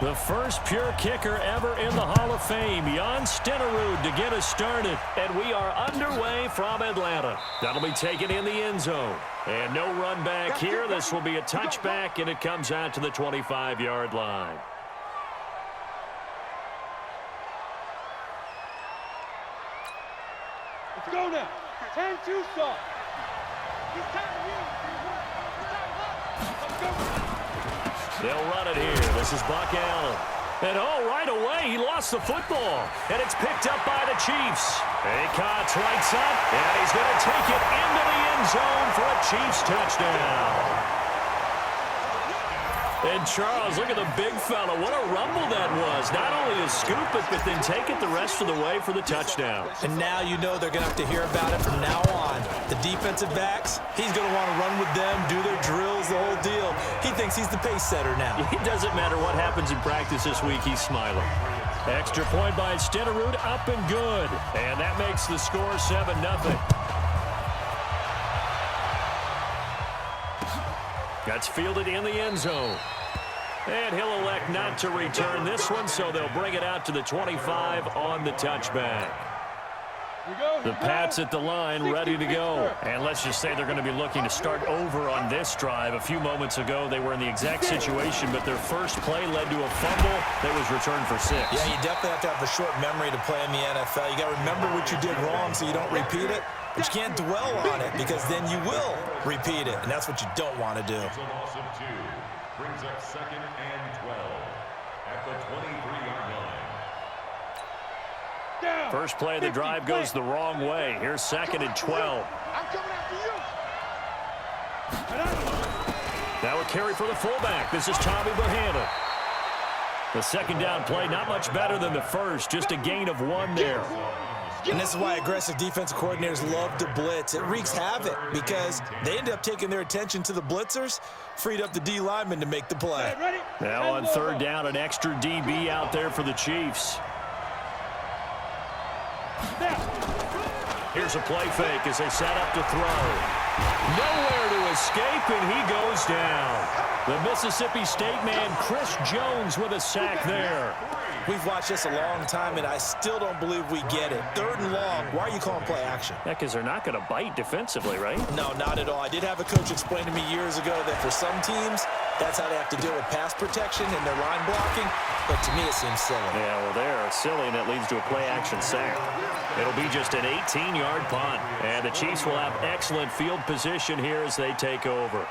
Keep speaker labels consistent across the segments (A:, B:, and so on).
A: The first pure kicker ever in the Hall of Fame, Jan Stenerud, to get us started. And we are underway from Atlanta. That'll be taken in the end zone. And no run back here. This will be a touchback, and it comes out to the 25-yard line.
B: Let's go now. 10-2 stop.
A: They'll run it here. This is Buck Allen. And right away, he lost the football. And it's picked up by the Chiefs. Acott's right side, and he's going to take it into the end zone for a Chiefs touchdown. And Charles, look at the big fella. What a rumble that was. Not only to scoop it, but then take it the rest of the way for the touchdown.
C: And now you know they're going to have to hear about it from now on. The defensive backs, he's going to want to run with them, do their drills, the whole deal. He thinks he's the pace setter now.
A: It doesn't matter what happens in practice this week, he's smiling. Extra point by Stenerud, up and good. And that makes the score 7-0. That's fielded in the end zone. And he'll elect not to return this one, so they'll bring it out to the 25 on the touchback. The Pats at the line, ready to go. And let's just say they're going to be looking to start over on this drive. A few moments ago, they were in the exact situation, but their first play led to a fumble that was returned for 6.
C: Yeah, you definitely have to have a short memory to play in the NFL. You got to remember what you did wrong so you don't repeat it. But you can't dwell on it because then you will repeat it, and that's what you don't want to do.
D: Brings up 2nd and 12 at the 23-yard line.
A: First play of the drive goes the wrong way. Here's 2nd and 12.
B: I'm coming after you.
A: Now a carry for the fullback. This is Tommy Bohanna. The second down play, not much better than the first, just a gain of 1 there.
C: And this is why aggressive defensive coordinators love to blitz. It wreaks havoc because they end up taking their attention to the blitzers, freed up the D lineman to make the play.
A: Now on third down, an extra DB out there for the Chiefs. Here's a play fake as they set up to throw. Nowhere to escape, and he goes down. The Mississippi State man, Chris Jones, with a sack there.
C: We've watched this a long time, and I still don't believe we get it. 3rd and long. Why are you calling play action?
A: Yeah, because they're not going to bite defensively, right?
C: No, not at all. I did have a coach explain to me years ago that for some teams, that's how they have to deal with pass protection and their line blocking. But to me, it seems silly.
A: Yeah, well, they're silly, and it leads to a play-action sack. It'll be just an 18-yard punt. And the Chiefs will have excellent field position here as they take over.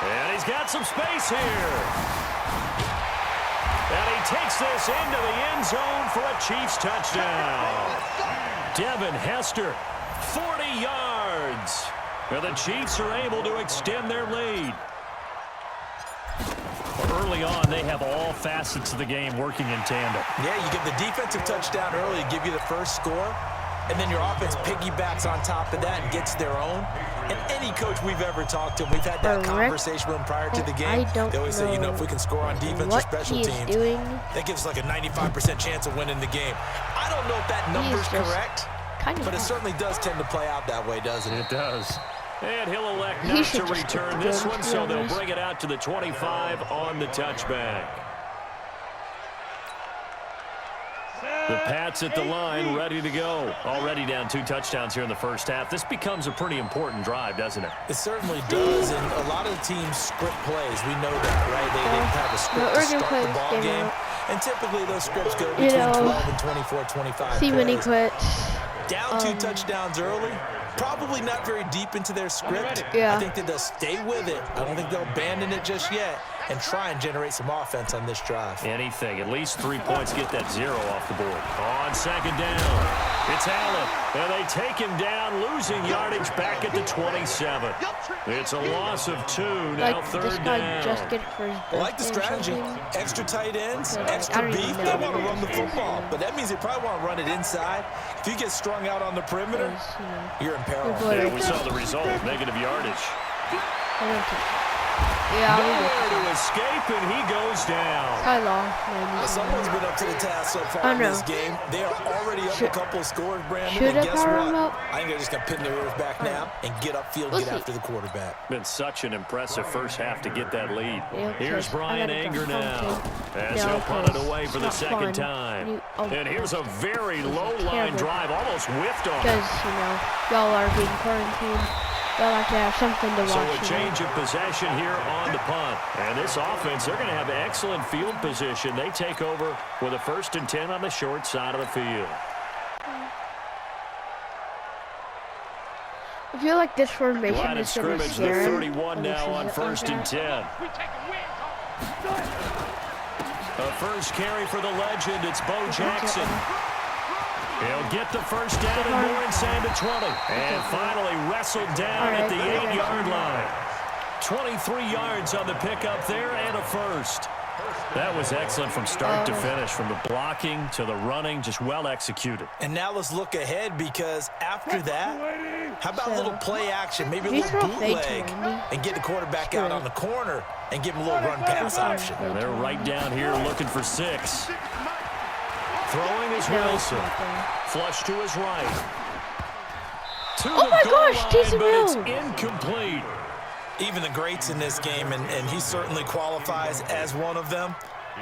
A: And he's got some space here. And he takes this into the end zone for a Chiefs touchdown. Devin Hester, 40 yards. And the Chiefs are able to extend their lead. Early on, they have all facets of the game working in tandem.
C: Yeah, you give the defensive touchdown early to give you the first score, and then your offense piggybacks on top of that and gets their own. And any coach we've ever talked to, we've had that conversation with them prior to the game. They always say, you know, if we can score on defense or special teams, that gives us like a 95% chance of winning the game. I don't know if that number's correct, but it certainly does tend to play out that way, doesn't it?
A: It does. And he'll elect not to return this one, so they'll bring it out to the 25 on the touchback. The Pats at the line, ready to go. Already down 2 touchdowns here in the first half. This becomes a pretty important drive, doesn't it?
C: It certainly does, and a lot of the teams script plays. We know that, right? They have a script to start the ball game, and typically those scripts go between 12 and 24, 25
E: See when he
C: plays.
E: quits.
C: Down 2 touchdowns early. Probably not very deep into their script.
E: Yeah.
C: I think that they'll stay with it. I don't think they'll abandon it just yet and try and generate some offense on this drive.
A: Anything. At least 3 points, get that 0 off the board. On second down, it's Allen. And they take him down, losing yardage back at the 27. It's a loss of 2, now third down.
E: Just get it for his
C: I like the strategy. Extra tight ends, extra beef. They want to run the football, but that means they probably want to run it inside. If you get strung out on the perimeter, you're in peril.
A: Yeah, we saw the result, negative yardage. Yeah, nowhere to escape, and he goes down.
C: Someone's been up to the task so far in this game. They are already up a couple of scores, Brandon. And guess what? I think they're just going to pin their ears back now and get upfield and get after the quarterback.
A: Been such an impressive first half to get that lead. Here's Brian Anger now. As he'll punt it away for the second time. And here's a very low-line drive, almost whiffed on it.
E: Because, y'all are being quarantined. They'll have to have something to watch.
A: So a change of possession here on the punt. And this offense, they're going to have excellent field position. They take over with a 1st and 10 on the short side of the field.
E: I feel like this formation
A: line of scrimmage, the 31 now on 1st and 10. A first carry for the legend. It's Bo Jackson. He'll get the first down and more inside the 20. And finally wrestled down at the 8-yard line. 23 yards on the pickup there and a first. That was excellent from start to finish, from the blocking to the running, just well executed.
C: And now let's look ahead, because after that, how about a little play action, maybe a little bootleg, and get the quarterback out on the corner and give him a little run-pass option.
A: And they're right down here looking for 6. Throwing is Wilson. Flush to his right.
E: Oh my gosh, Taysom Hill!
A: It's incomplete.
C: Even the greats in this game, and he certainly qualifies as one of them,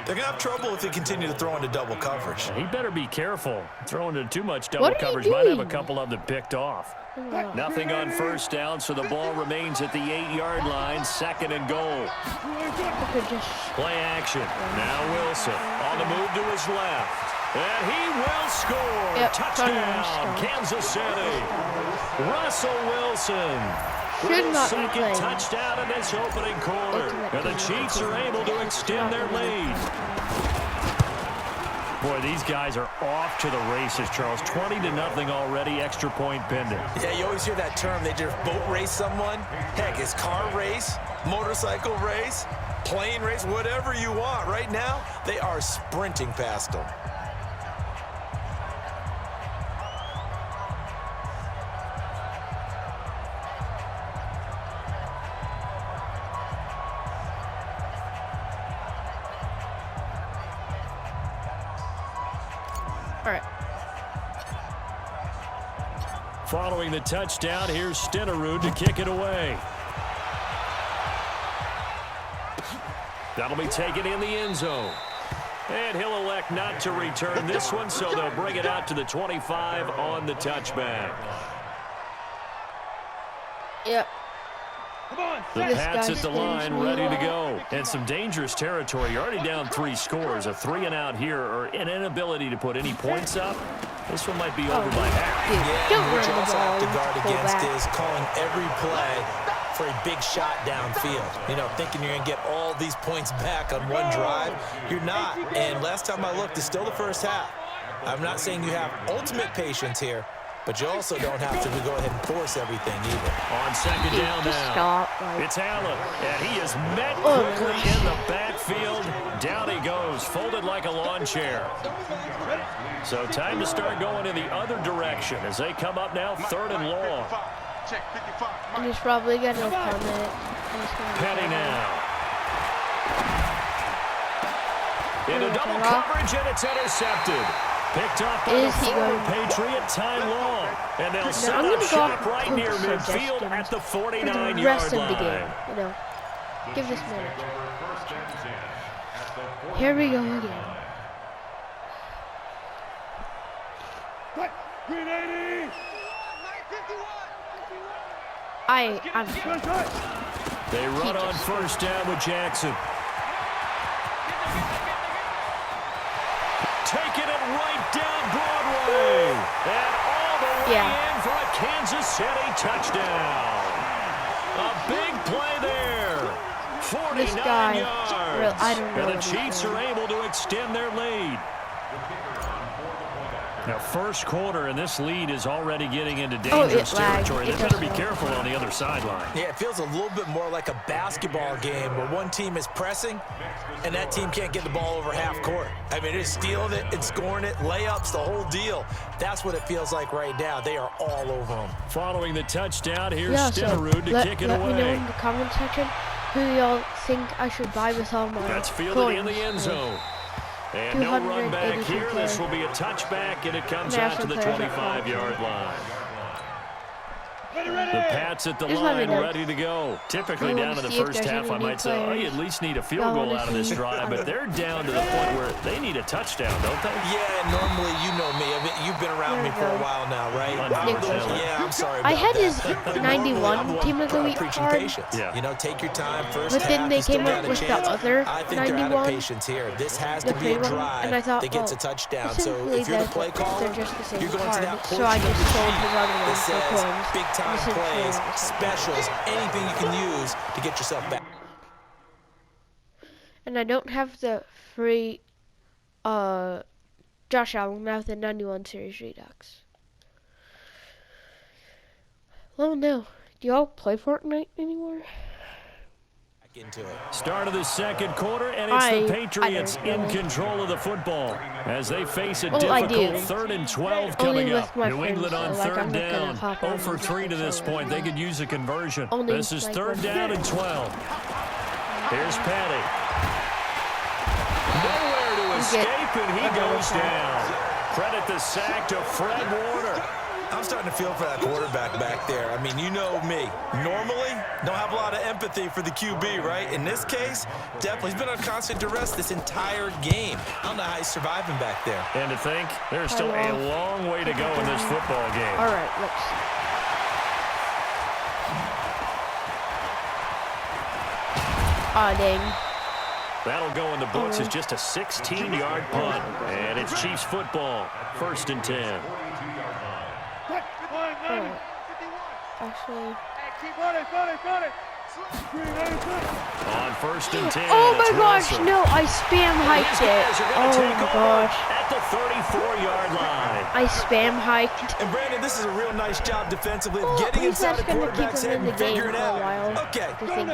C: they're going to have trouble if they continue to throw into double coverage.
A: He better be careful. Throwing into too much double coverage might have a couple of them picked off. Nothing on first down, so the ball remains at the 8-yard line, 2nd and goal. Play action. Now Wilson on the move to his left. And he will score. Touchdown, Kansas City. Russell Wilson. With a second touchdown in this opening quarter. And the Chiefs are able to extend their lead. Boy, these guys are off to the races, Charles. 20-0 already, extra point pending.
C: Yeah, you always hear that term. They just boat race someone. Heck, it's car race, motorcycle race, plane race, whatever you want. Right now, they are sprinting past them.
A: Following the touchdown, here's Stenerud to kick it away. That'll be taken in the end zone. And he'll elect not to return this one, so they'll bring it out to the 25 on the touchback.
E: Yep.
A: The Pats at the line, ready to go. And some dangerous territory. You're already down 3 scores. A 3-and-out here, or an inability to put any points up. This one might be over by half.
C: Yeah, what you also have to guard against is calling every play for a big shot downfield. Thinking you're going to get all these points back on one drive. You're not. And last time I looked, it's still the first half. I'm not saying you have ultimate patience here, but you also don't have to go ahead and force everything either.
A: On second down now, it's Allen, and he is met quickly in the backfield. Down he goes, folded like a lawn chair. So time to start going in the other direction as they come up now, 3rd and long.
E: And he's probably going to come in.
A: Penny now. Into double coverage, and it's intercepted. Picked off by the former Patriot, Ty Long. And they'll set up shop right near midfield at the 49-yard line.
E: Give this minute. Here we go again. I'm
A: They run on first down with Jackson. Taking it right down Broadway. And all the way in for a Kansas City touchdown. A big play there. 49 yards. And the Chiefs are able to extend their lead. Now, first quarter, and this lead is already getting into dangerous territory. They better be careful on the other sideline.
C: Yeah, it feels a little bit more like a basketball game where one team is pressing and that team can't get the ball over half court. I mean, they're stealing it and scoring it, layups, the whole deal. That's what it feels like right now. They are all over them.
A: Following the touchdown, here's Stenerud to kick it away.
E: Let me know in the comment section Who do y'all think I should buy with all my
A: That's fielded
E: coins?
A: in the end zone. And no run back here. This will be a touchback, and it comes out to the 25-yard line. The Pats at the line, ready to go. Typically down in the first half, I might say, oh, you at least need a field goal out of this drive, but they're down to the point where they need a touchdown, don't they?
C: Yeah, normally, you know me. I mean, you've been around me for a while now, right? Yeah, I'm sorry about
E: I had
C: that.
E: his 91 team of the week card.
C: Patience. Yeah. You know, take your time. First
E: but then they came up with the other 91.
C: I think they're out of patience here. This has to be a drive that gets a touchdown. So if you're the play caller, you're going to that portion
E: so I
C: of the
E: just sold his
C: sheet
E: other one
C: that
E: for
C: says
E: coins.
C: big-time plays, specials, anything you can use to get yourself back.
E: And I don't have the free Josh Allen. I have the 91 Series Redux. Let me know. Do y'all play Fortnite anymore?
C: Into it.
A: Start of the second quarter, and it's the Patriots in control of the football as they face a difficult 3rd and 12 coming up. New England on third down. 0 for 3 to this point. They could use a conversion. This is 3rd down and 12. Here's Petty. Nowhere to escape, and he goes down. Credit the sack to Fred Warner.
C: I'm starting to feel for that quarterback back there. I mean, you know me. Normally, don't have a lot of empathy for the QB, right? In this case, definitely. He's been on constant duress this entire game. I don't know how he's surviving back there.
A: And to think, there's still a long way to go in this football game.
E: All right, let's see. Dang.
A: That'll go in the books as just a 16-yard punt. And it's Chiefs football, 1st and 10.
E: Actually.
A: On 1st and 10.
E: Oh my gosh, no, I spam hiked it. Oh my gosh.
A: At the 34-yard line.
E: I spam hiked.
C: And Brandon, this is a real nice job defensively of getting inside the quarterback's head and figuring out, okay,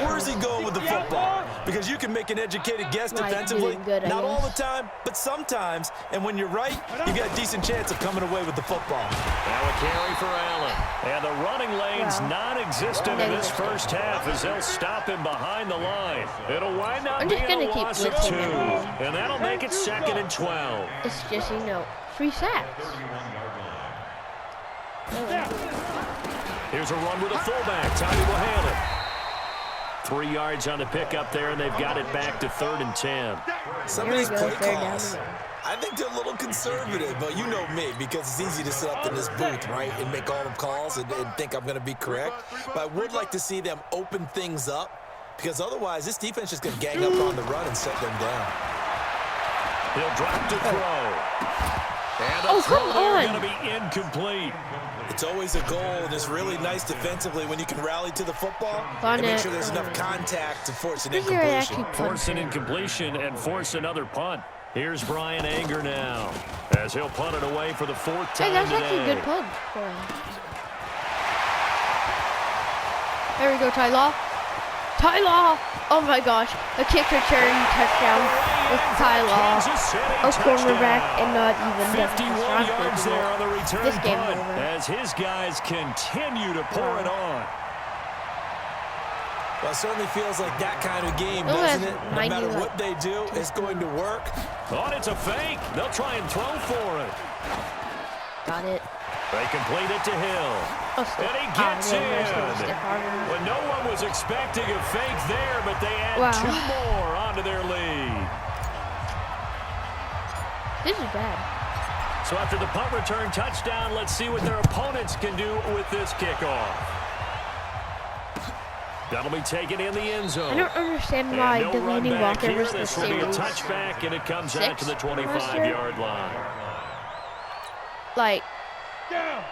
C: where's he going with the football? Because you can make an educated guess defensively, not all the time, but sometimes. And when you're right, you've got a decent chance of coming away with the football.
A: Now a carry for Allen. And the running lane's non-existent in this first half as they'll stop him behind the line. It'll wind up being a loss of 2. And that'll make it 2nd and 12.
E: It's just, you know, 3 sacks.
A: Here's a run with a fullback. Tommy will handle it. 3 yards on the pickup there, and they've got it back to 3rd and 10.
C: Some of these play calls, I think they're a little conservative, but you know me, because it's easy to sit up in this booth, right, and make all the calls and think I'm going to be correct. But I would like to see them open things up, because otherwise this defense is going to gang up on the run and set them down.
A: He'll drop to throw. And the throw there going to be incomplete.
C: It's always a goal, and it's really nice defensively when you can rally to the football and make sure there's enough contact to force an incompletion.
A: Force an incompletion and force another punt. Here's Brian Anger now as he'll punt it away for the 4th time
E: that's
A: today.
E: actually a good punt. There we go, Tyler. Tyler! Oh my gosh, a kick return touchdown with Tyler, a cornerback, and not even
A: 51 yards there on the return
E: this game
A: punt
E: over.
A: as his guys continue to pour it on.
C: Well, it certainly feels like that kind of game, doesn't it? No matter what they do, it's going to work.
A: Oh, it's a fake. They'll try and throw for it.
E: Got it.
A: They complete it to Hill. And he gets in. Well, no one was expecting a fake there, but they add 2 more onto their lead.
E: This is bad.
A: So after the punt return touchdown, let's see what their opponents can do with this kickoff. That'll be taken in the end zone.
E: I don't understand why Delaney Walker was the
A: series. This will be a touchback, and it comes out to the 25-yard line.
E: Like,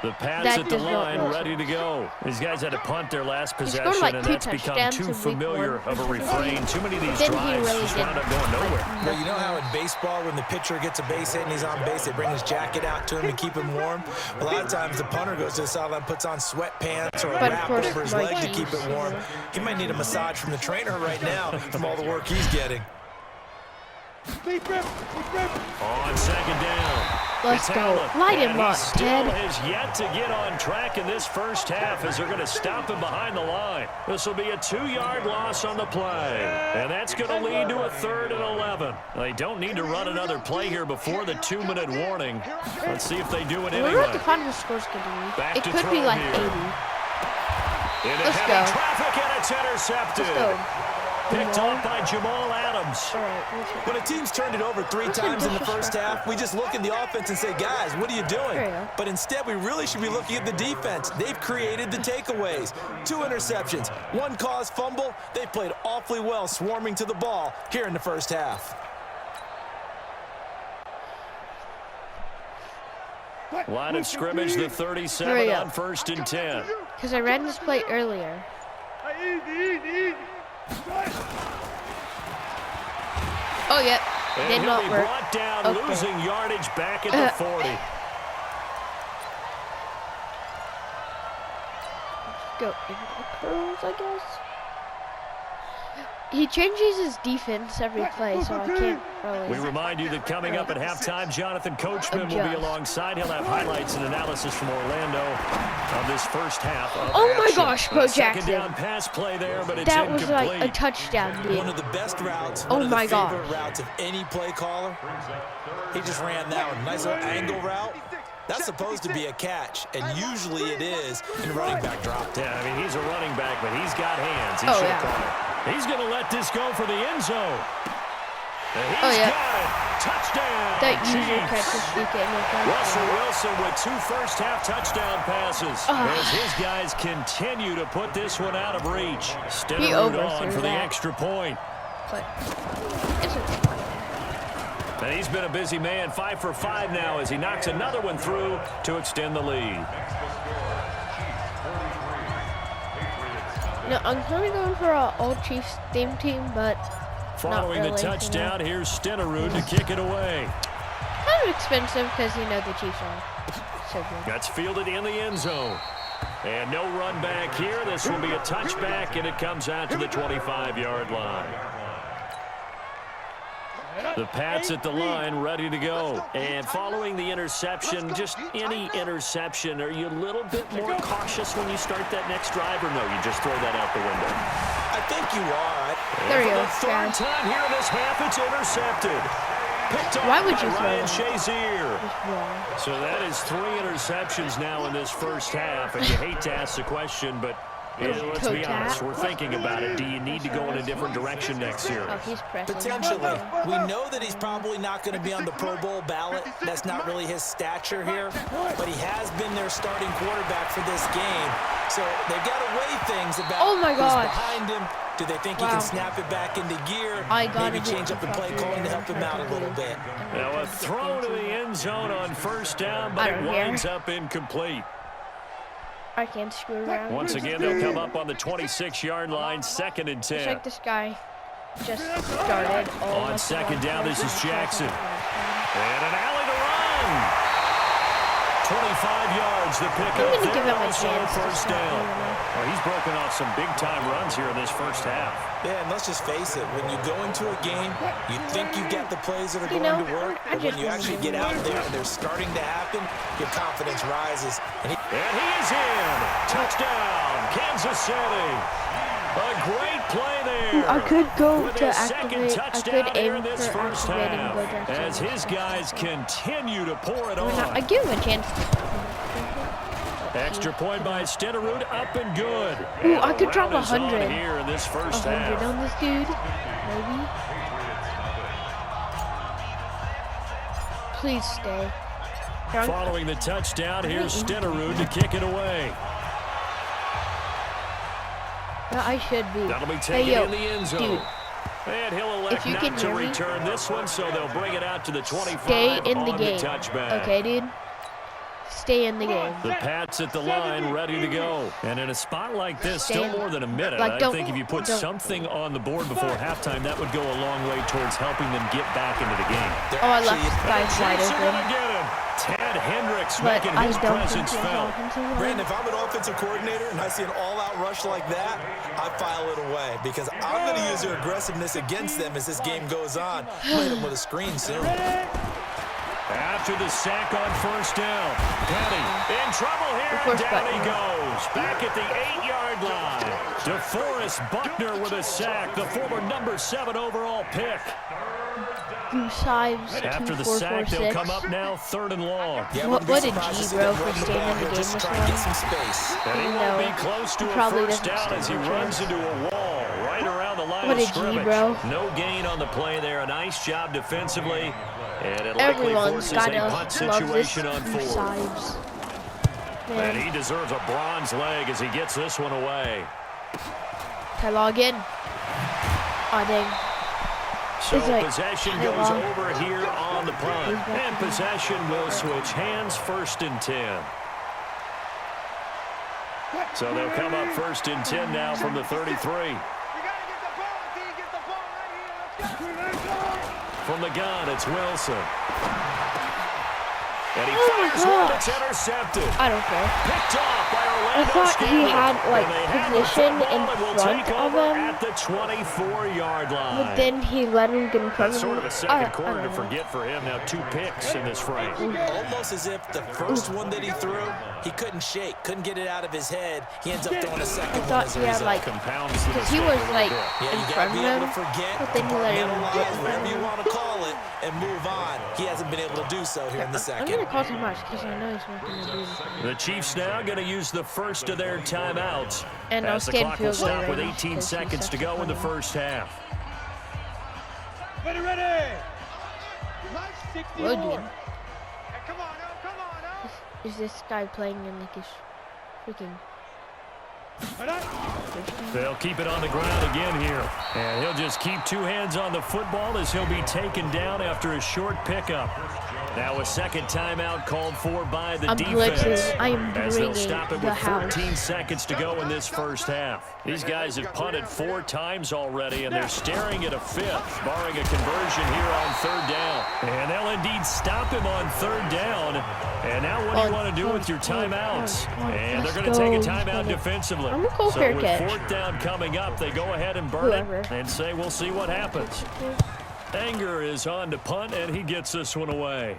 A: the Pats at the line, ready to go. These guys had to punt their last possession, and that's become too familiar of a refrain. Too many of these drives just wound up going nowhere.
C: Well, you know how in baseball, when the pitcher gets a base hit and he's on base, they bring his jacket out to him to keep him warm? A lot of times the punter goes to the sideline, puts on sweatpants or a wrap over his leg to keep it warm. He might need a massage from the trainer right now from all the work he's getting.
B: Deep rip.
A: On second down.
E: Let's go. Light him up,
A: Ted.
E: Ted.
A: Has yet to get on track in this first half as they're going to stop him behind the line. This will be a 2-yard loss on the play. And that's going to lead to a 3rd and 11. They don't need to run another play here before the 2-minute warning. Let's see if they do it
E: I
A: anyway.
E: wonder what the final score's going to be. It could be like 80.
A: Let's
E: go.
A: Traffic and it's intercepted.
E: Let's go.
A: Picked off by Jamal Adams.
E: All right,
C: When a team's turned it over 3 times in the first half, we just look at the offense and say, guys, what are you doing? But instead, we really should be looking at the defense. They've created the takeaways. 2 interceptions, 1 caused fumble. They played awfully well swarming to the ball here in the first half.
A: Line of scrimmage, the 37 on 1st and 10.
E: because I ran this play earlier.
B: Easy.
E: Oh, yeah.
A: And
E: Did
A: he'll
E: not
A: be
E: work.
A: brought down,
E: Okay.
A: losing yardage back at the 40.
E: Go in the curls, I guess. He changes his defense every play, so I can't really.
A: We remind you that coming up at halftime, Jonathan Coachman will be alongside. He'll have highlights and analysis from Orlando of this first half of
E: Oh my
A: action.
E: gosh, Bo
A: Second
E: Jackson.
A: down pass play there, but it's
E: That was
A: incomplete.
E: like a touchdown, dude.
C: One of the best routes,
E: Oh
C: one of
E: my
C: the favorite
E: gosh.
C: routes of any play caller. He just ran that one. Nice little angle route. That's supposed to be a catch, and usually it is in running back drop.
A: Yeah, I mean, he's a running back, but he's got hands. He
E: Oh,
A: should
E: yeah.
A: call it. He's going to let this go for the end zone. And he's
E: Oh, yeah.
A: got it. Touchdown.
E: That usually
A: Chiefs.
E: catches DK.
A: Russell Wilson with 2 first-half touchdown passes
E: Ah.
A: as his guys continue to put this one out of reach.
E: He
A: Stenerud on
E: overthrew
A: for the
E: that.
A: extra point.
E: But it's okay.
A: And he's been a busy man, 5 for 5 now as he knocks another one through to extend the lead.
E: No, I'm kind of going for an all Chiefs theme team, but
A: Following
E: really,
A: the touchdown, here's Stenerud to kick it away.
E: kind of expensive because, you know, the Chiefs are so good.
A: That's fielded in the end zone. And no run back here. This will be a touchback, and it comes out to the 25-yard line. The Pats at the line, ready to go. And following the interception, just any interception, are you a little bit more cautious when you start that next drive, or no, you just throw that out the window?
C: I think you are.
E: There
A: And
E: you
A: for
E: go,
A: the third
E: guys.
A: time here in this half, it's intercepted. Picked up
E: Why would
A: by
E: you throw
A: Ryan
E: that?
A: Shazier.
E: Just wrong.
A: So that is 3 interceptions now in this first half, and you hate to ask the question, but let's be honest, we're thinking about it. Do you need to go in a different direction next year?
E: Oh, he's pressing.
C: Potentially. We know that he's probably not going to be on the Pro Bowl ballot. That's not really his stature here. But he has been their starting quarterback for this game. So they've got to weigh things about
E: Oh my
C: who's
E: gosh.
C: behind him. Do they think he
E: Wow.
C: can snap it back into gear?
E: I gotta
C: Maybe
E: get
C: change up the
E: the
C: play
E: fuck
C: calling to
E: here.
C: help him out a little bit.
A: Now a throw to the end zone on first down, but
E: I
A: it
E: don't care.
A: winds up incomplete.
E: I can't screw around.
A: Once again, they'll come up on the 26-yard line, 2nd and
E: It's
A: 10.
E: like this guy just started. all
A: On
E: the
A: second down, this is Jackson.
E: I'm
A: And an alley to run. 25 yards, the pickup.
E: gonna give
A: There
E: him a
A: also
E: chance to
A: first
E: stop
A: down.
E: me,
A: Well, he's broken off some big-time runs here in this first half.
C: Yeah, and let's just face it. When you go into a game, you think you've got the plays that are
E: You
C: going
E: know,
C: to work.
E: I
C: But when
E: just
C: you
E: wanna
C: actually
E: give
C: get
E: him
C: out
E: a
C: there and they're starting to happen, your confidence rises. And
A: And he is in. Touchdown, Kansas City. A great play there.
E: I could go
A: With
E: to
A: his second
E: activate. I
A: touchdown
E: could
A: here
E: aim
A: in this
E: for
A: first
E: activating
A: half.
E: Bo Jackson.
A: As his guys continue to pour it
E: Why not? I
A: on.
E: give him a chance.
A: Extra point by Stenerud, up and good.
E: Ooh,
A: And
E: I could
A: the
E: drop
A: round is on
E: 100.
A: here in this first
E: 100
A: half.
E: on this dude, maybe. Please stay. Drunk.
A: Following the touchdown, here's Stenerud to kick it away.
E: Yeah, I should be.
A: That'll be
E: Hey,
A: taken
E: yo,
A: in the end zone.
E: dude.
A: And he'll elect
E: If you
A: not
E: can
A: to
E: hear me,
A: return this one, so they'll bring it out to the 25
E: Stay in the
A: on
E: game.
A: the touchback.
E: Okay, dude? Stay in the game.
A: The Pats at the line, ready to go. And in a spot like this, still
E: Stay in-
A: more than a minute.
E: like,
A: I
E: don't-
A: think if you put
E: don't-
A: something on the board before halftime, that would go a long way towards helping them get back into the game.
C: they're
E: Oh, I
C: actually-
E: left guys wide
A: Chiefs are
E: open.
A: going to get him. Ted Hendricks
E: but
A: making
E: I
A: his
E: don't
A: presence
E: think
A: felt.
C: Brandon, if I'm an offensive coordinator and I see an all-out rush like that, I file it away because I'm going to use their aggressiveness against them as this game goes on. Play them with a screen soon.
A: After the sack on first down, Petty in trouble here, and down he goes. Back at the 8-yard line. DeForest Buckner with a sack, the former number 7 overall pick. After the sack, they'll come up now 3rd and long.
C: Yeah,
E: what a G, bro, for staying in the game this long.
A: And he won't be close to a first down as he runs into a wall right around the line of scrimmage.
E: Bro.
A: No gain on the play there. A nice job defensively. And it likely
E: Everyone's
A: forces a
E: gotta
A: punt situation on 4. And he deserves a bronze leg as he gets this one away.
E: I log in. Oh, dang.
A: So possession goes over here on the punt. And possession will switch hands, 1st and 10. So they'll come up 1st and 10 now from the 33. From the gun, it's Wilson. And he fires one that's intercepted.
E: I don't care.
A: Picked off by Orlando.
E: I thought he had, like, position in front of him.
A: At the 24-yard line.
E: But then he let him get in front of him.
A: That's sort of a second quarter to forget for him. Now 2 picks in this frame.
C: Almost as if the first one that he threw, he couldn't shake, couldn't get it out of his head. He ends up throwing a second one as a result.
E: Like,
A: compounds
E: because he was like
C: yeah,
E: in
C: you
E: front
C: gotta
E: of
C: be able
E: him,
C: to forget,
E: but then he let him get in front
C: whatever
E: of
C: you
E: him.
C: want to call it, and move on. He hasn't been able to do so here in the
E: I'm
C: second.
E: gonna call too much because I know he's not gonna do this.
A: The Chiefs now going to use the first of their timeouts.
E: And
A: as the clock will stop with 18 seconds to go in the first half.
B: Ready. Nice 60
E: Well,
B: more.
E: dude.
B: Hey, come on now.
E: Is this guy playing in like his freaking?
A: They'll keep it on the ground again here. And he'll just keep 2 hands on the football as he'll be taken down after a short pickup. Now a second timeout called for by the defense.
E: I am
A: as they'll
E: bringing
A: stop it
E: the
A: with 14
E: house.
A: seconds to go in this first half. These guys have punted 4 times already, and they're staring at a 5th, barring a conversion here on 3rd down. And they'll indeed stop him on 3rd down. And now what do you want to do with your timeouts? And they're going to take a timeout defensively.
E: I'm gonna go
A: So
E: fair
A: with
E: catch.
A: 4th down coming up, they go ahead and burn it and say we'll see what happens. Anger is on to punt, and he gets this one away.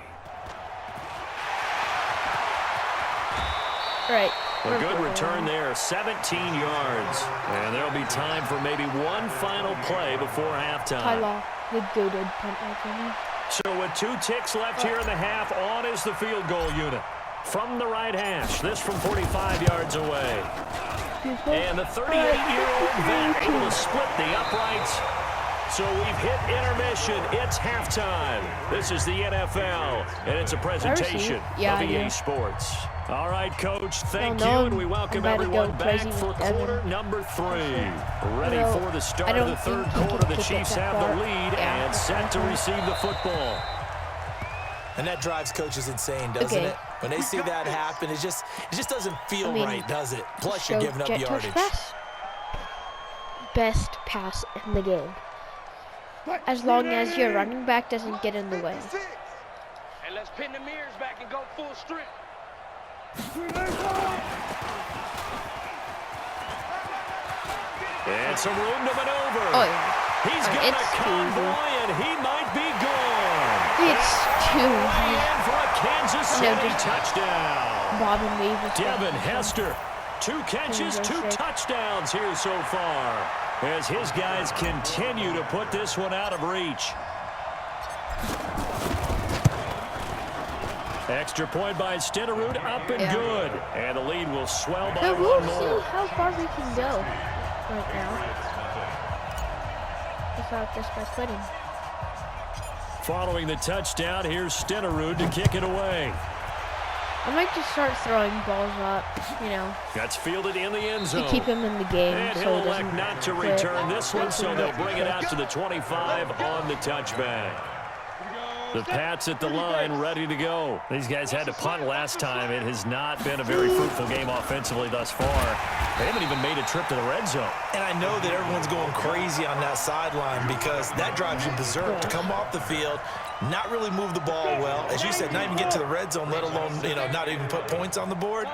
E: Right.
A: A good return there, 17 yards. And there'll be time for maybe one final play before halftime.
E: Tyler, the goated punt returner.
A: So with 2 ticks left here in the half, on is the field goal unit. From the right hash, this from 45 yards away. And the 38-year-old vet able to split the uprights. So we've hit intermission. It's halftime. This is the NFL, and it's a presentation of EA Sports. All right, Coach, thank you, and we welcome everyone back for quarter number 3. Ready for the start of the 3rd quarter. The Chiefs have the lead and set to receive the football.
C: And that drives coaches insane, doesn't it? When they see that happen, it just doesn't feel right, does it? Plus, you're giving up yardage.
E: Best pass in the game. As long as your running back doesn't get in the way.
B: And let's pin the mirrors back and go full strength.
A: And some room to maneuver.
E: Oh, yeah.
A: He's got a convoy, and he might be gone.
E: It's too easy.
A: And for a Kansas City touchdown.
E: Bob and Weave.
A: Devin Hester. 2 catches, 2 touchdowns here so far, as his guys continue to put this one out of reach. Extra point by Stenerud, up and good. And the lead will swell by
E: we'll
A: one more.
E: See how far we can go right now without this by quitting.
A: Following the touchdown, here's Stenerud to kick it away.
E: I might just start throwing balls up,
A: That's fielded in the end zone.
E: to keep him in the game.
A: And
E: so
A: he'll
E: he
A: elect
E: doesn't
A: not to
E: quit.
A: return this one, so they'll bring it out to the 25 on the touchback. The Pats at the line, ready to go. These guys had to punt last time. It has not been a very fruitful game offensively thus far. They haven't even made a trip to the red zone.
C: And I know that everyone's going crazy on that sideline because that drives you berserk to come off the field, not really move the ball well. As you said, not even get to the red zone, let alone, not even put points on the board.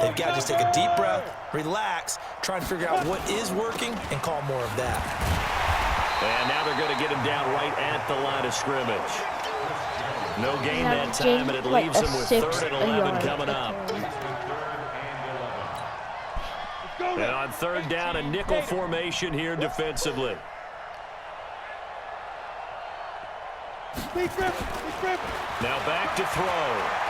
C: They've got to just take a deep breath, relax, try and figure out what is working, and call more of that.
A: And now they're going to get him down right at the line of scrimmage. No gain that time, and it leaves them with 3rd and 11 coming up. And on 3rd down, a nickel formation here defensively. Now back to throw.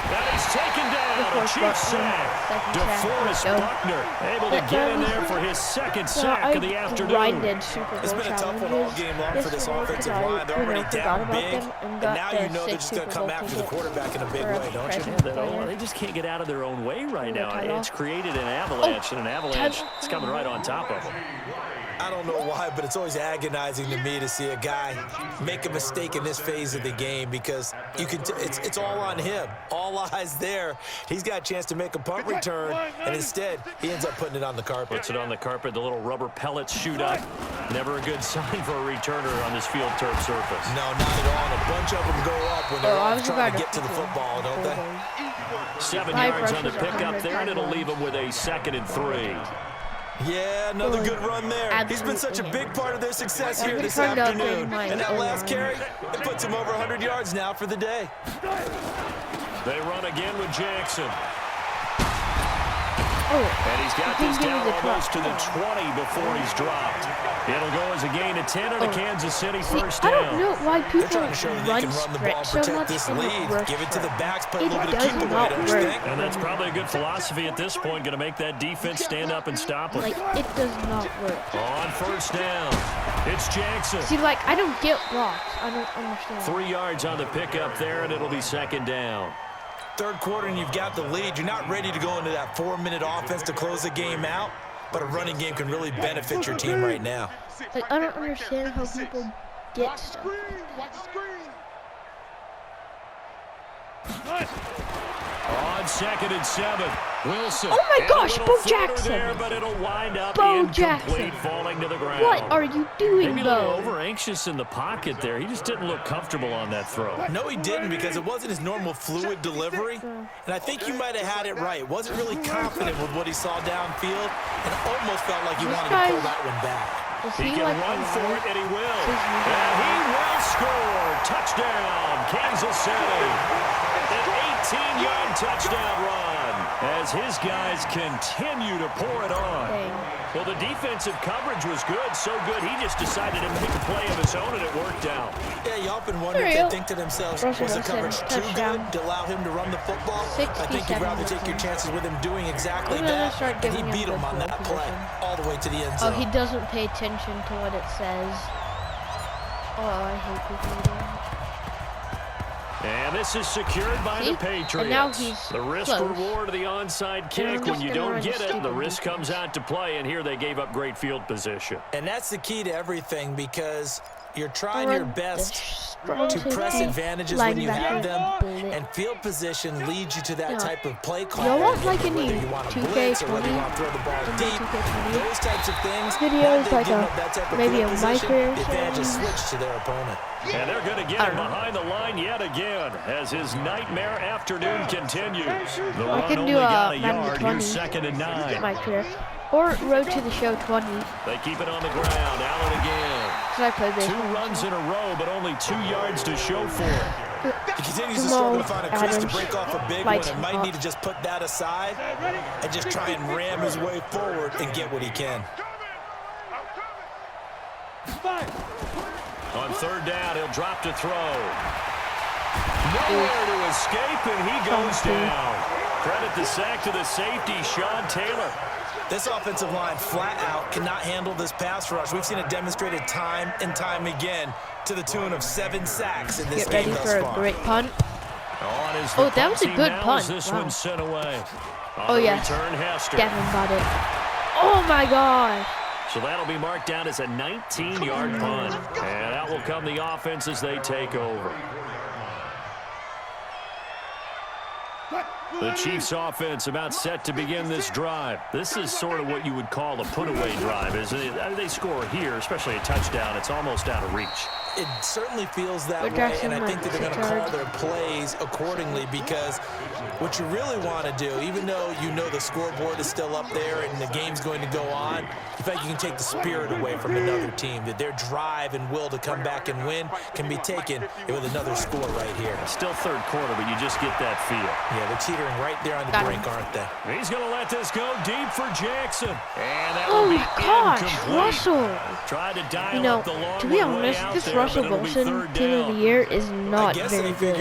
A: And he's taken down. A cheap sack. DeForest Buckner able to get in there for his 2nd sack of the afternoon.
C: It's been a tough one all game long for this offensive line. They're already down big, and now you know they're just going to come after the quarterback in a big way, don't you?
A: They just can't get out of their own way right now. It's created an avalanche, and an avalanche is coming right on top of them.
C: I don't know why, but it's always agonizing to me to see a guy make a mistake in this phase of the game because you can. It's all on him. All eyes there. He's got a chance to make a punt return, and instead he ends up putting it on the carpet.
A: Puts it on the carpet. The little rubber pellets shoot up. Never a good sign for a returner on this field turf surface.
C: No, not at all. And a bunch of them go up when they're all trying to get to the football, don't they?
A: 7 yards on the pickup there, and it'll leave them with a 2nd and 3.
C: Yeah, another good run there. He's been such a big part of their success here this afternoon. And that last carry, it puts him over 100 yards now for the day.
A: They run again with Jackson.
E: Oh,
A: and he's got this down almost to the 20 before he's dropped. It'll go as a gain of 10 on a Kansas City first down.
E: I don't know why people
C: trying to show that they can run the ball, protect this lead, give it to the backs, play a little bit of keep away, don't you think?
A: And that's probably a good philosophy at this point, going to make that defense stand up and stop them.
E: Like, it does not work.
A: On first down, it's Jackson.
E: See, like, I don't get blocks. I don't understand.
A: 3 yards on the pickup there, and it'll be 2nd down.
C: 3rd quarter and you've got the lead. You're not ready to go into that 4-minute offense to close the game out, but a running game can really benefit your team right now.
E: Like, I don't understand how people get stuff.
A: On 2nd and 7, Wilson.
E: Oh my gosh, Bo Jackson!
A: There, but it'll wind up
E: Bo
A: incomplete,
E: Jackson.
A: falling to the ground.
E: What are you doing,
A: Maybe a little
E: Bo?
A: over-anxious in the pocket there. He just didn't look comfortable on that throw.
C: No, he didn't because it wasn't his normal fluid delivery. And I think you might have had it right. Wasn't really confident with what he saw downfield and almost felt like he wanted to pull that one back.
A: He can run for it, and he will. And he will score. Touchdown, Kansas City. An 18-yard touchdown run as his guys continue to pour it on. Well, the defensive coverage was good, so good he just decided to make a play of his own, and it worked out.
C: Yeah, you often wonder if they think to themselves, was the coverage too good to allow him to run the football? I think you'd rather take your chances with him doing exactly that, and he beat him on that play all the way to the end zone.
E: Oh, he doesn't pay attention to what it says. Oh, I hate people doing that.
A: And this is secured by the Patriots.
E: And now he's
A: the risk reward of the onside kick. When you don't get it, the risk comes out to play, and here they gave up great field position.
C: And that's the key to everything because you're trying your best to press advantages when you have them, and field position leads you to that type of play call.
E: Whether
C: you want to blitz or whether you want to throw the ball deep, those types of things.
E: Videos like maybe a micro.
C: The advantage is switched to their opponent.
A: And they're going to get him behind the line yet again as his nightmare afternoon continues. The run only got a yard. Here's 2nd and 9.
E: My career. Or Road to the Show 20.
A: They keep it on the ground. Allen again.
E: I play this
A: 2 runs in a row, but only 2 yards to show for it.
C: He continues to struggle to find a crease to break off a big one and might need to just put that aside and just try and ram his way forward and get what he can.
A: On 3rd down, he'll drop to throw. Nowhere to escape, and he goes down. Credit the sack to the safety, Sean Taylor.
C: This offensive line flat out cannot handle this pass rush. We've seen it demonstrated time and time again to the tune of 7 sacks in this game thus far.
E: Get ready for a great punt. Oh, that was a good punt.
A: This one sent away.
E: Oh, yeah.
A: Return, Hester.
E: Devin got it. Oh, my gosh.
A: So that'll be marked down as a 19-yard punt. And out will come the offense as they take over. The Chiefs offense about set to begin this drive. This is sort of what you would call a put-away drive, isn't it? They score here, especially a touchdown. It's almost out of reach.
C: It certainly feels that way, and I think that they're going to call their plays accordingly, because what you really want to do, even though you know the scoreboard is still up there and the game's going to go on, you think you can take the spirit away from another team, that their drive and will to come back and win can be taken with another score right here.
A: Still third quarter, but you just get that feel.
C: Yeah, they're teetering right there on the brink, aren't they?
A: He's going to let this go deep for Jackson. And that
E: oh
A: will be
E: gosh,
A: incomplete.
E: Russell.
A: Tried to dial up the long
E: to be
A: way
E: honest,
A: out
E: this
A: there,
E: Russell Wilson Team of the Year is not very good.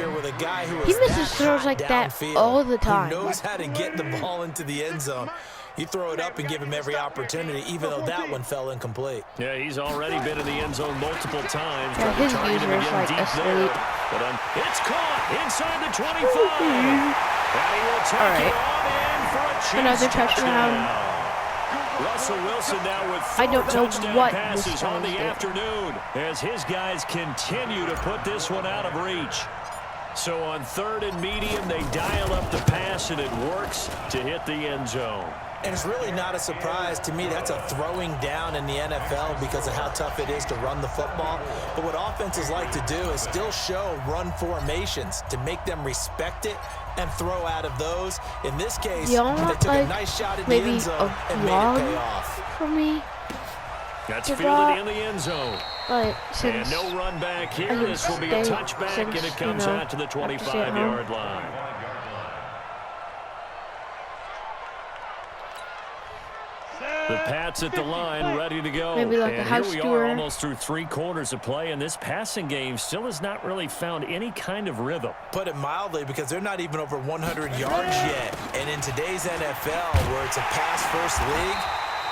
E: He misses throws like that all the time.
C: He knows how to get the ball into the end zone. You throw it up and give him every opportunity, even though that one fell incomplete.
A: Yeah, he's already been in the end zone multiple times.
E: Yeah, his user is like asleep.
A: But it's caught inside the 25. And he will take it on in for a Chiefs
E: another touchdown.
A: Russell Wilson now with 4
E: I don't know
A: touchdown
E: what
A: passes on the afternoon as his guys continue to put this one out of reach. So on 3rd and medium, they dial up the pass, and it works to hit the end zone.
C: And it's really not a surprise to me. That's a throwing down in the NFL because of how tough it is to run the football. But what offenses like to do is still show run formations to make them respect it and throw out of those. In this case, they took a nice shot at the end zone and made it pay off.
E: For me,
A: that's fielded in the end zone.
E: But since
A: and no run back here, this will be a touchback, and it comes out to the 25-yard line. The Pats at the line, ready to go.
E: Maybe like
A: and
E: a house
A: here we
E: tour.
A: are, almost through 3 quarters of play, and this passing game still has not really found any kind of rhythm.
C: Put it mildly, because they're not even over 100 yards yet. And in today's NFL, where it's a pass-first league,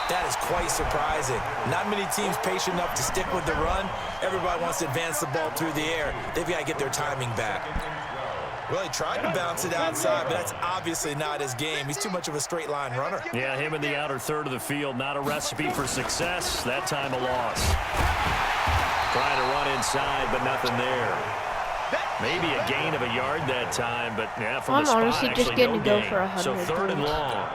C: that is quite surprising. Not many teams patient enough to stick with the run. Everybody wants to advance the ball through the air. They've got to get their timing back. Well, he tried to bounce it outside, but that's obviously not his game. He's too much of a straight-line runner.
A: Yeah, him in the outer third of the field, not a recipe for success. That time a loss. Trying to run inside, but nothing there. Maybe a gain of a yard that time, but yeah, from the spot,
E: honestly just getting to go for 100.
A: So 3rd and long.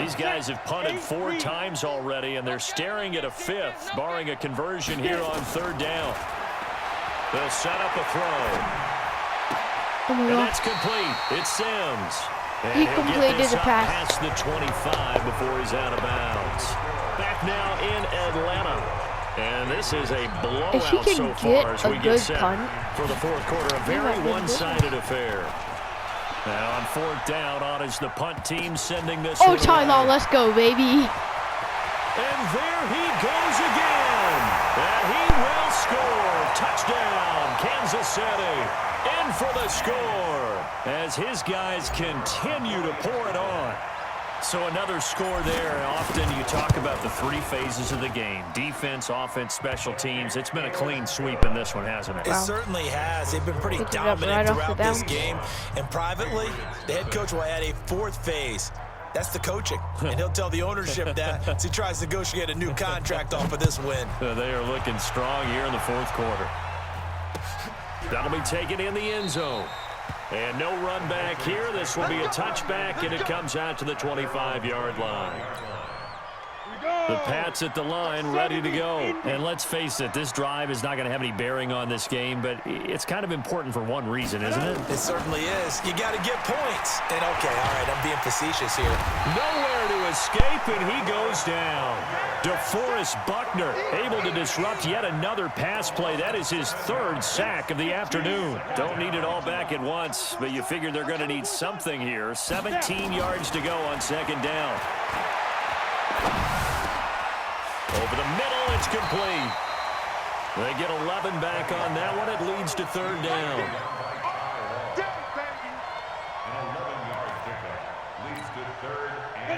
A: These guys have punted 4 times already, and they're staring at a 5th, barring a conversion here on 3rd down. They'll set up a throw.
E: Oh my
A: and
E: God.
A: that's complete. It's Sims. And
E: He
A: he'll
E: completed
A: get this
E: the pass.
A: past the 25 before he's out of bounds. Back now in Atlanta. And this is a blowout
E: If he can
A: so
E: get
A: far as
E: a
A: we get
E: good
A: set
E: punt,
A: for the 4th quarter. A very one-sided affair. Now on 4th down, on is the punt team sending this.
E: Oh, Tyler, let's go, baby.
A: And there he goes again. And he will score. Touchdown, Kansas City. In for the score as his guys continue to pour it on. So another score there. Often you talk about the 3 phases of the game. Defense, offense, special teams. It's been a clean sweep in this one, hasn't it?
C: It certainly has. They've been pretty dominant throughout this game. And privately, the head coach will add a 4th phase. That's the coaching. And he'll tell the ownership that as he tries to negotiate a new contract off of this win.
A: They are looking strong here in the 4th quarter. That'll be taken in the end zone. And no run back here. This will be a touchback, and it comes out to the 25-yard line. The Pats at the line, ready to go. And let's face it, this drive is not going to have any bearing on this game, but it's kind of important for one reason, isn't it?
C: It certainly is. You got to get points. And, okay, all right, I'm being facetious here.
A: Nowhere to escape, and he goes down. DeForest Buckner able to disrupt yet another pass play. That is his 3rd sack of the afternoon. Don't need it all back at once, but you figure they're going to need something here. 17 yards to go on 2nd down. Over the middle, it's complete. They get 11 back on that one. It leads to 3rd down.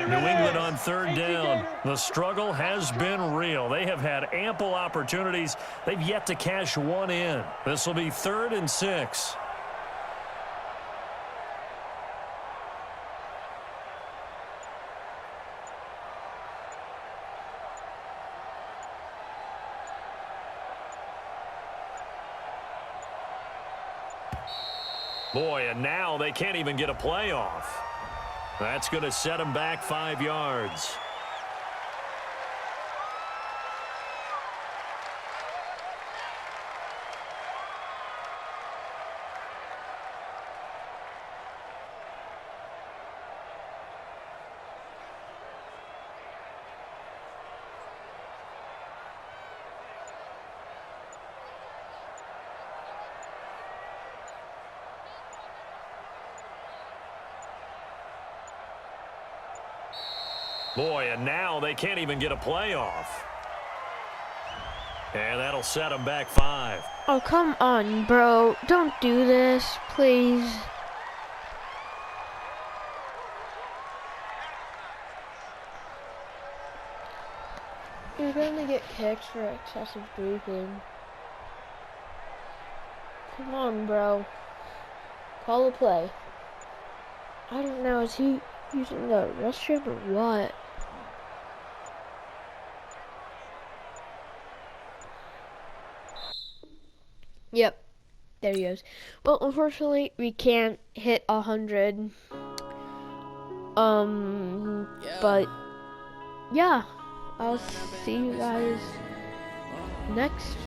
A: New England on 3rd down. The struggle has been real. They have had ample opportunities. They've yet to cash one in. This will be 3rd and 6. Boy, and now they can't even get a playoff. That's going to set them back 5 yards. Boy, and now they can't even get a playoff. And that'll set them back 5.
E: Oh, come on, bro. Don't do this, please. You're going to get kicked for excessive breathing. Come on, bro. Call a play. I don't know. Is he using the restroom or what? Yep, there he goes. Well, unfortunately, we can't hit 100. But yeah, I'll see you guys next